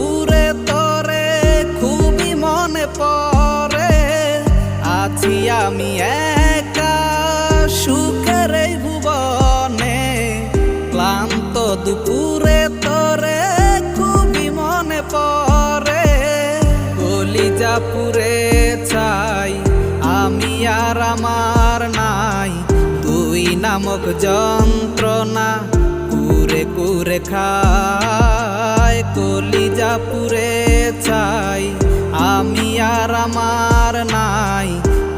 দুপুরে তরে খুবই মনে পড়ে। আছি আমি একা সুখের এই ভুবনে, ক্লান্ত দুপুরে তরে খুবই মনে পড়ে। কলিজা পুড়ে ছাই আমি আর আমার নাই, তুই নামক যন্ত্রণা কুরে কুরে খায়। কলিজা পুড়ে ছাই আমি আর আমার নাই,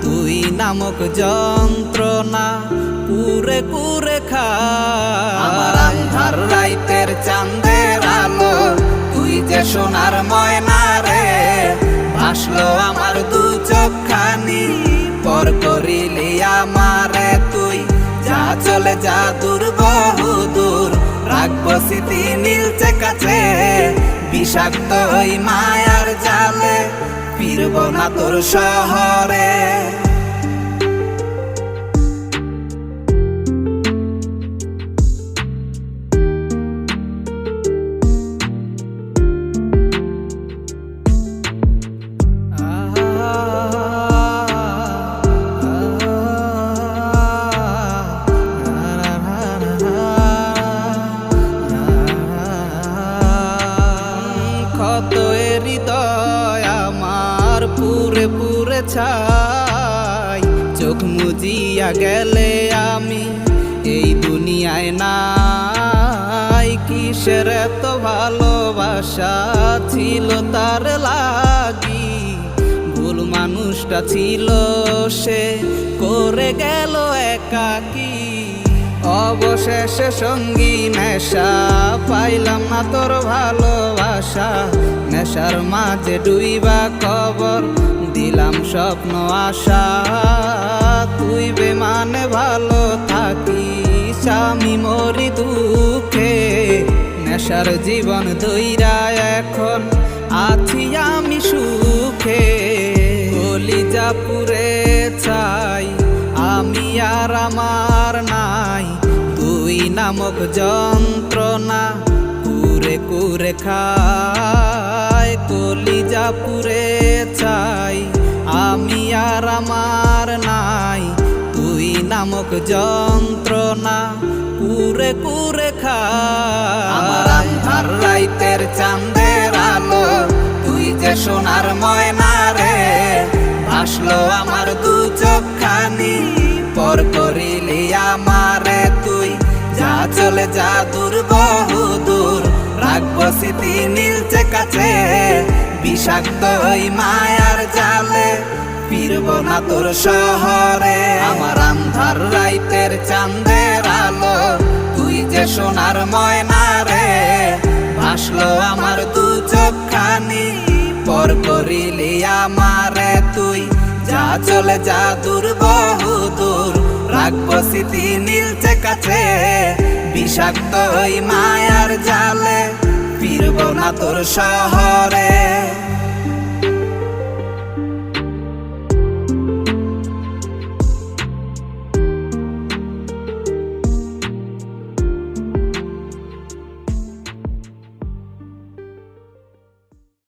তুই নামক যন্ত্রণা কুরে কুরে খায়। আমার আন্ধার রাইতের চাঁদের আলো তুই যে সোনার ময়না রে, ভাসলো আমার দু চোখখানি পর করিলি আমারে তুই। যা চলে যা দূর বহু দূর, রাখবো স্মৃতি নীলচে কাছে। বিষাক্ত ওই মায়ার জালে ফিরব না তোর শহরে। ক্ষত হৃদয় আমার পুরে পুরে ছাই, চোখ মুজিয়া গেলে আমি এই দুনিয়ায় নাই। কিসের এত ভালোবাসা ছিল তার লাগি, ভুল মানুষটা ছিল সে করে গেল একাকী। অবশেষে সঙ্গী নেশা পাইলাম না তোর ভালোবাসা, নেশার মাঝে ডুইবা কবর দিলাম স্বপ্ন আশা। তুই বেমানে ভালো থাকিস আমি মরি দুঃখে, নেশার জীবন ধইরা এখন আছি আমি সুখে। কলিজা পুড়ে ছাই আমি আর আমার নাই, তুই নামক যন্ত্রণা কুরে কুরে খায়। কলিজা পুড়ে ছাই আমি আর আমার নাই, তুই নামক যন্ত্রণা কুরে কুরে খায়। আমার আন্ধার রাইতের চাঁদের আলো তুই যে সোনার ময়না রে, ভাসলো আমার দু চোখখানি পর করিলি আমারে তুই। যা চলে যা দূর বহু দূর, রাখবো স্মৃতি নীলচে কাছে। বিষাক্ত ওই মায়ার জালে ফিরব না তোর শহরে। আমার আন্ধার রাইতের চাঁদের আলো তুই যে সোনার ময়না রে, ভাসলো আমার দু চোখখানি পর করিলি আমারে তুই। যা চলে যা দূর বহু দূর, রাখবো স্মৃতি নীলচে কাছে। বিষাক্ত ওই মায়ার জালে ফিরব না তোর শহরে।